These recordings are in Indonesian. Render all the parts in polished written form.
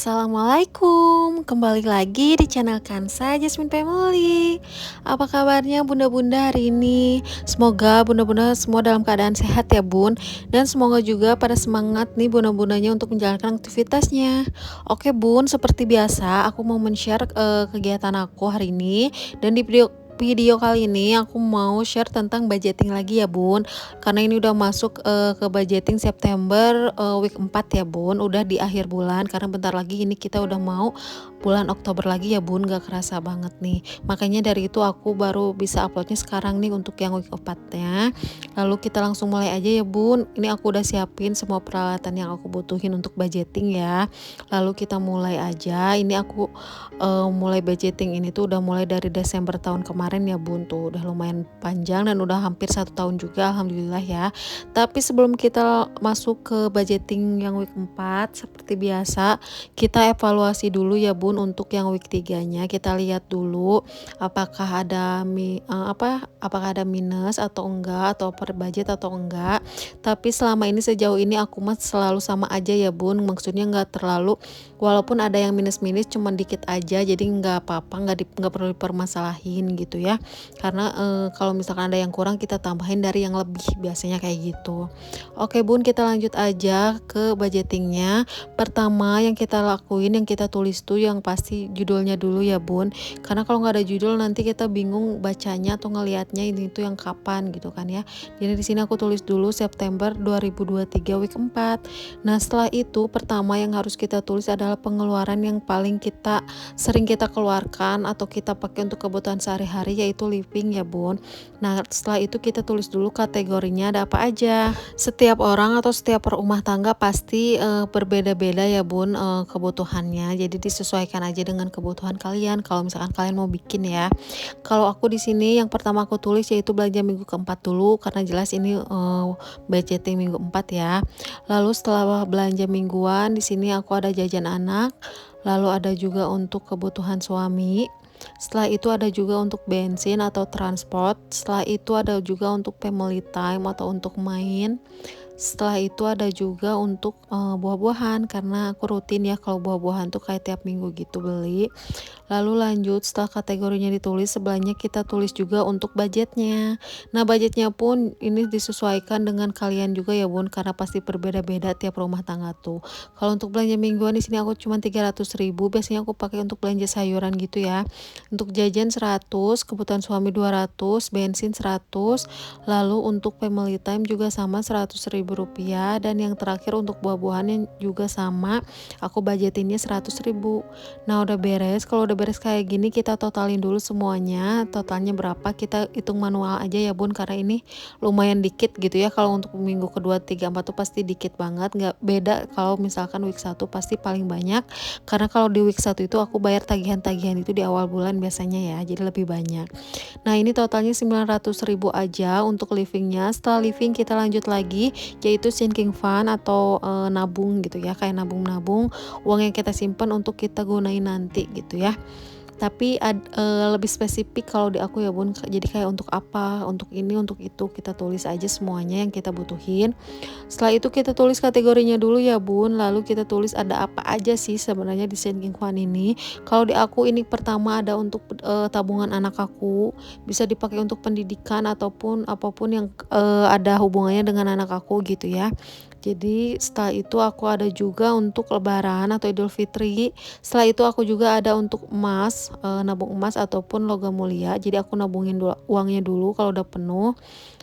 Assalamualaikum, kembali lagi di channel Kansa Jasmine Family. Apa kabarnya bunda-bunda hari ini? Semoga bunda-bunda semua dalam keadaan sehat ya bun. Dan semoga juga pada semangat nih bunda-bundanya untuk menjalankan aktivitasnya. Oke bun, seperti biasa aku mau men-share kegiatan aku hari ini. Dan di video kali ini aku mau share tentang budgeting lagi ya bun, karena ini udah masuk ke budgeting September week 4 ya bun, udah di akhir bulan karena bentar lagi ini kita udah mau bulan Oktober lagi ya bun, gak kerasa banget nih. Makanya dari itu aku baru bisa uploadnya sekarang nih untuk yang week 4 nya. Lalu kita langsung mulai aja ya bun. Ini aku udah siapin semua peralatan yang aku butuhin untuk budgeting ya. Lalu kita mulai aja. Ini aku mulai budgeting ini tuh udah mulai dari Desember tahun kemarin ya bun, tuh udah lumayan panjang dan udah hampir 1 tahun juga alhamdulillah ya. Tapi sebelum kita masuk ke budgeting yang week 4 seperti biasa, kita evaluasi dulu ya bun untuk yang week 3 nya. Kita lihat dulu apakah ada apakah ada minus atau enggak, atau per budget atau enggak. Tapi selama ini sejauh ini aku mah selalu sama aja ya bun, maksudnya nggak terlalu, walaupun ada yang minus-minus cuman dikit aja, jadi nggak apa-apa, nggak perlu dipermasalahin gitu ya, karena kalau misalkan ada yang kurang kita tambahin dari yang lebih, biasanya kayak gitu. Oke bun, kita lanjut aja ke budgetingnya. Pertama yang kita lakuin, yang kita tulis tuh yang pasti judulnya dulu ya bun, karena kalau nggak ada judul nanti kita bingung bacanya atau ngelihatnya ini tuh yang kapan gitu kan ya. Jadi di sini aku tulis dulu September 2023 week 4. Nah setelah itu pertama yang harus kita tulis adalah pengeluaran yang paling sering kita keluarkan atau kita pakai untuk kebutuhan sehari-hari, yaitu living ya bun. Nah setelah itu kita tulis dulu kategorinya ada apa aja. Setiap orang atau setiap rumah tangga pasti berbeda-beda ya bun kebutuhannya, jadi disesuaikan aja dengan kebutuhan kalian kalau misalkan kalian mau bikin ya. Kalau aku di sini yang pertama aku tulis yaitu belanja minggu keempat dulu, karena jelas ini budgeting minggu 4 ya. Lalu setelah belanja mingguan, di sini aku ada jajan anak, lalu ada juga untuk kebutuhan suami. Setelah itu ada juga untuk bensin atau transport. Setelah itu ada juga untuk family time atau untuk main. Setelah itu ada juga untuk buah-buahan, karena aku rutin ya kalau buah-buahan tuh kayak tiap minggu gitu beli. Lalu lanjut, setelah kategorinya ditulis, sebelahnya kita tulis juga untuk budgetnya. Nah budgetnya pun ini disesuaikan dengan kalian juga ya bun, karena pasti berbeda-beda tiap rumah tangga tuh. Kalau untuk belanja mingguan di sini aku cuma 300.000, biasanya aku pakai untuk belanja sayuran gitu ya. Untuk jajan 100, kebutuhan suami 200, bensin 100, lalu untuk family time juga sama 100.000 rupiah, dan yang terakhir untuk buah-buahannya juga sama, aku budgetinnya 100.000. Nah udah beres. Kalau udah beres kayak gini, kita totalin dulu semuanya, totalnya berapa kita hitung manual aja ya bun, karena ini lumayan dikit gitu ya. Kalau untuk minggu kedua 3 4 tuh pasti dikit banget, nggak beda kalau misalkan week 1 pasti paling banyak, karena kalau di week 1 itu aku bayar tagihan-tagihan itu di awal bulan biasanya ya, jadi lebih banyak. Nah ini totalnya 900.000 aja untuk livingnya. Setelah living kita lanjut lagi, yaitu sinking fund atau nabung gitu ya, kayak nabung-nabung uang yang kita simpan untuk kita gunain nanti gitu ya. Tapi lebih spesifik kalau di aku ya bun, jadi kayak untuk apa, untuk ini, untuk itu, kita tulis aja semuanya yang kita butuhin. Setelah itu kita tulis kategorinya dulu ya bun, lalu kita tulis ada apa aja sih sebenarnya di sinking fund ini. Kalau di aku ini pertama ada untuk tabungan anak aku, bisa dipakai untuk pendidikan ataupun apapun yang ada hubungannya dengan anak aku gitu ya. Jadi setelah itu aku ada juga untuk lebaran atau Idul Fitri. Setelah itu aku juga ada untuk emas, nabung emas ataupun logam mulia. Jadi aku nabungin uangnya dulu, kalau udah penuh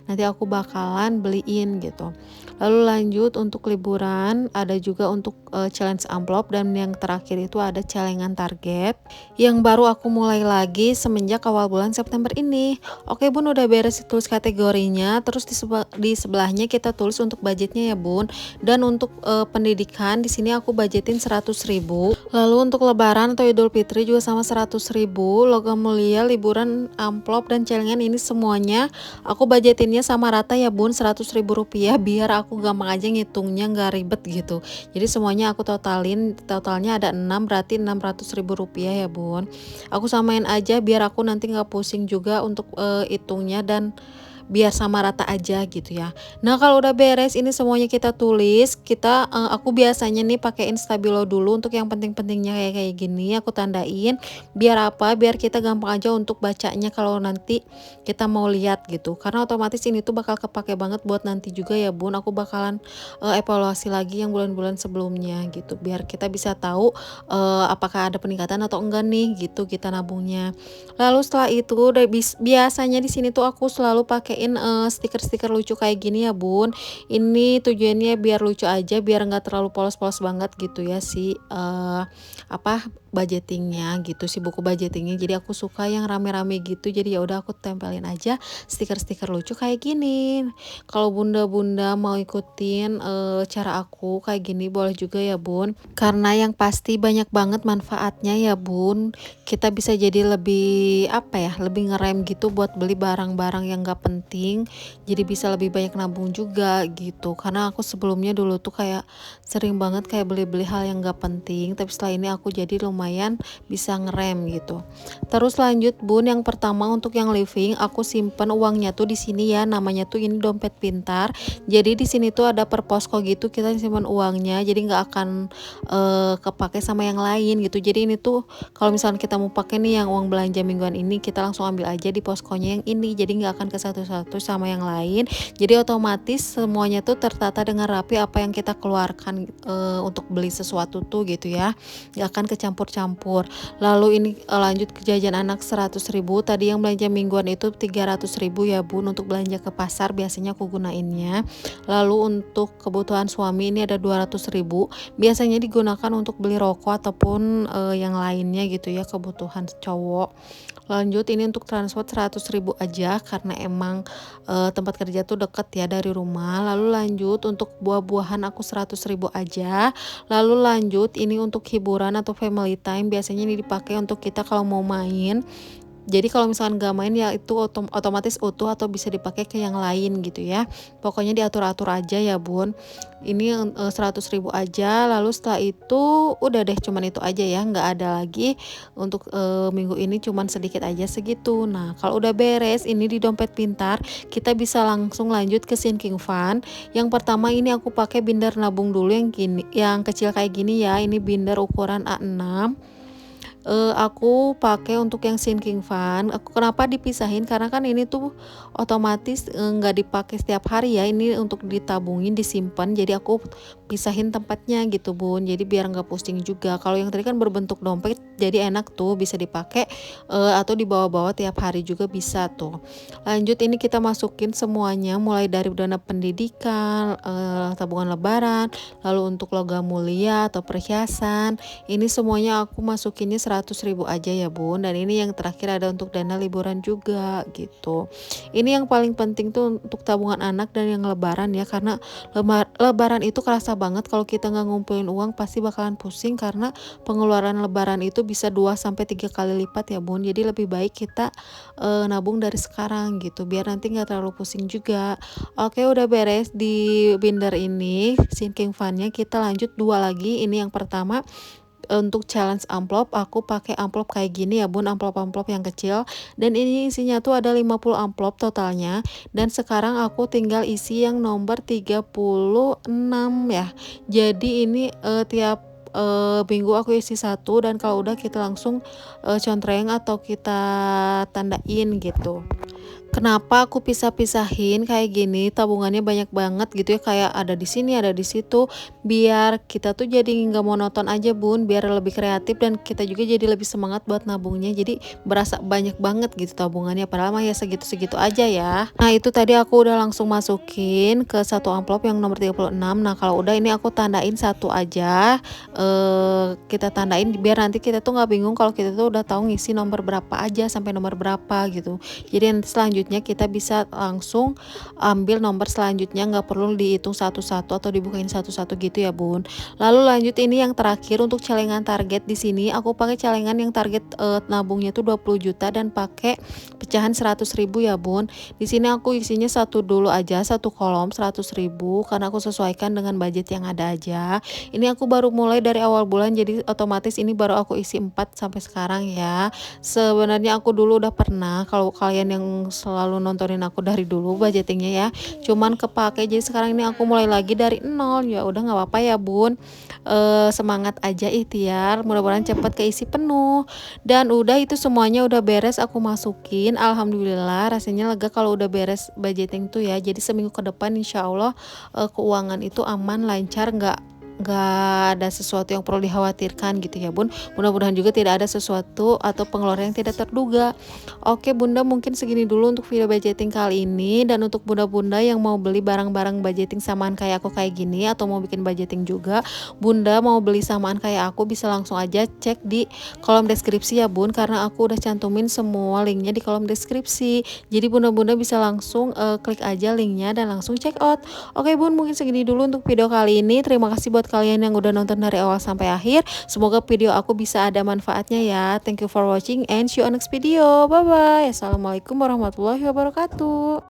nanti aku bakalan beliin gitu. Lalu lanjut untuk liburan, ada juga untuk challenge amplop, dan yang terakhir itu ada celengan target yang baru aku mulai lagi semenjak awal bulan September ini. Oke bun, udah beres tulis kategorinya. Terus di sebelahnya kita tulis untuk budgetnya ya bun. Dan untuk pendidikan di sini aku budgetin 100.000. Lalu untuk lebaran atau Idul Fitri juga sama 100.000. Logam mulia, liburan, amplop, dan celengan ini semuanya aku budgetinnya sama rata ya bun, 100.000 rupiah, biar aku gampang aja ngitungnya, nggak ribet gitu. Jadi semuanya aku totalin, totalnya ada 6, berarti 600.000 rupiah ya bun. Aku samain aja biar aku nanti nggak pusing juga untuk hitungnya, dan biar sama rata aja gitu ya. Nah, kalau udah beres ini semuanya kita tulis, aku biasanya nih pakein stabilo dulu untuk yang penting-pentingnya kayak kayak gini aku tandain, biar apa? Biar kita gampang aja untuk bacanya kalau nanti kita mau lihat gitu. Karena otomatis ini tuh bakal kepake banget buat nanti juga ya Bun. Aku bakalan evaluasi lagi yang bulan-bulan sebelumnya gitu. Biar kita bisa tahu apakah ada peningkatan atau enggak nih gitu kita nabungnya. Lalu setelah itu biasanya di sini tuh aku selalu pakein stiker-stiker lucu kayak gini ya Bun. Ini tujuannya biar lucu aja, biar nggak terlalu polos-polos banget gitu ya si apa budgetingnya gitu, si buku budgetingnya. Jadi aku suka yang rame-rame gitu, jadi ya udah aku tempelin aja stiker-stiker lucu kayak gini. Kalau bunda-bunda mau ikutin cara aku kayak gini boleh juga ya Bun, karena yang pasti banyak banget manfaatnya ya Bun. Kita bisa jadi lebih apa ya, lebih ngerem gitu buat beli barang-barang yang gak penting, jadi bisa lebih banyak nabung juga gitu. Karena aku sebelumnya dulu tuh kayak sering banget kayak beli-beli hal yang gak penting, tapi setelah ini aku jadi lumayan bisa ngerem gitu. Terus lanjut Bun, yang pertama untuk yang living aku simpen uangnya tuh di sini ya, namanya tuh ini dompet pintar. Jadi di sini tuh ada per posko gitu, kita simpan uangnya jadi nggak akan kepake sama yang lain gitu. Jadi ini tuh kalau misalnya kita mau pakai nih yang uang belanja mingguan ini, kita langsung ambil aja di poskonya yang ini, jadi nggak akan ke satu-satu sama yang lain. Jadi otomatis semuanya tuh tertata dengan rapi apa yang kita keluarkan untuk beli sesuatu tuh gitu ya, nggak akan kecampur-campur. Lalu ini lanjut ke jajan anak 100.000. Tadi yang belanja mingguan itu 300.000 ya Bun, untuk belanja ke pasar biasanya aku gunainnya. Lalu untuk kebutuhan suami ini ada 200.000, biasanya digunakan untuk beli rokok ataupun yang lainnya gitu ya, kebutuhan cowok. Lanjut ini untuk transport 100.000 aja karena emang tempat kerja tuh deket ya dari rumah. Lalu lanjut untuk buah-buahan aku 100.000 aja. Lalu lanjut ini untuk hiburan atau family time, biasanya ini dipakai untuk kita kalau mau main. Jadi kalau misalkan gak main ya itu otomatis utuh atau bisa dipakai ke yang lain gitu ya. Pokoknya diatur-atur aja ya Bun. Ini 100.000 aja. Lalu setelah itu udah deh, cuman itu aja ya, nggak ada lagi untuk minggu ini, cuman sedikit aja segitu. Nah kalau udah beres ini di dompet pintar, kita bisa langsung lanjut ke sinking fund. Yang pertama ini aku pakai binder nabung dulu yang gini, yang kecil kayak gini ya. Ini binder ukuran A6. Aku pakai untuk yang sinking fund. Aku kenapa dipisahin, karena kan ini tuh otomatis nggak dipakai setiap hari ya, ini untuk ditabungin, disimpan. Jadi aku pisahin tempatnya gitu Bun, jadi biar nggak pusing juga. Kalau yang tadi kan berbentuk dompet, jadi enak tuh bisa dipakai atau dibawa-bawa tiap hari juga bisa tuh. Lanjut ini kita masukin semuanya, mulai dari dana pendidikan, tabungan lebaran, lalu untuk logam mulia atau perhiasan. Ini semuanya aku masukinnya 100.000 aja ya Bun. Dan ini yang terakhir ada untuk dana liburan juga gitu. Ini yang paling penting tuh untuk tabungan anak dan yang lebaran ya, karena lebaran itu kerasa banget kalau kita nggak ngumpulin uang pasti bakalan pusing, karena pengeluaran lebaran itu bisa 2-3 kali lipat ya Bun. Jadi lebih baik kita nabung dari sekarang gitu, biar nanti nggak terlalu pusing juga. Oke, udah beres di binder ini sinking fundnya. Kita lanjut dua lagi. Ini yang pertama untuk challenge amplop, aku pakai amplop kayak gini ya Bun, amplop-amplop yang kecil. Dan ini isinya tuh ada 50 amplop totalnya. Dan sekarang aku tinggal isi yang nomor 36 ya. Jadi ini tiap minggu aku isi satu, dan kalau udah kita langsung contreng atau kita tandain gitu. Kenapa aku pisah-pisahin kayak gini, tabungannya banyak banget gitu ya, kayak ada di sini ada di situ, biar kita tuh jadi nggak monoton aja Bun, biar lebih kreatif dan kita juga jadi lebih semangat buat nabungnya, jadi berasa banyak banget gitu tabungannya, padahal mah ya segitu-segitu aja ya. Nah itu tadi aku udah langsung masukin ke satu amplop yang nomor 36. Nah kalau udah ini aku tandain satu aja, kita tandain biar nanti kita tuh nggak bingung kalau kita tuh udah tahu ngisi nomor berapa aja sampai nomor berapa gitu. Jadi nanti selanjutnya kita bisa langsung ambil nomor selanjutnya, nggak perlu dihitung satu-satu atau dibukain satu-satu gitu ya Bun. Lalu lanjut ini yang terakhir untuk celengan target. Di sini aku pakai celengan yang target nabungnya tuh 20 juta dan pakai pecahan 100.000 ya Bun. Di sini aku isinya satu dulu aja, satu kolom 100.000 karena aku sesuaikan dengan budget yang ada aja. Ini aku baru mulai dari awal bulan, jadi otomatis ini baru aku isi 4 sampai sekarang ya. Sebenarnya aku dulu udah pernah, kalau kalian yang selalu nontonin aku dari dulu budgetingnya ya, cuman kepake. Jadi sekarang ini aku mulai lagi dari nol. Ya udah nggak apa-apa ya bun, semangat aja ikhtiar, mudah-mudahan cepat keisi penuh. Dan udah itu semuanya udah beres aku masukin, alhamdulillah rasanya lega kalau udah beres budgeting tuh ya. Jadi seminggu ke depan insya Allah keuangan itu aman, lancar, nggak ada sesuatu yang perlu dikhawatirkan gitu ya bun. Mudah-mudahan juga tidak ada sesuatu atau pengeluaran yang tidak terduga. Oke bunda, mungkin segini dulu untuk video budgeting kali ini. Dan untuk bunda-bunda yang mau beli barang-barang budgeting samaan kayak aku kayak gini, atau mau bikin budgeting juga, bunda mau beli samaan kayak aku bisa langsung aja cek di kolom deskripsi ya bun, karena aku udah cantumin semua linknya di kolom deskripsi. Jadi bunda-bunda bisa langsung klik aja linknya dan langsung check out. Oke bun, mungkin segini dulu untuk video kali ini. Terima kasih buat kalian yang udah nonton dari awal sampai akhir. Semoga video aku bisa ada manfaatnya ya. Thank you for watching and see you on next video. Bye bye. Assalamualaikum warahmatullahi wabarakatuh.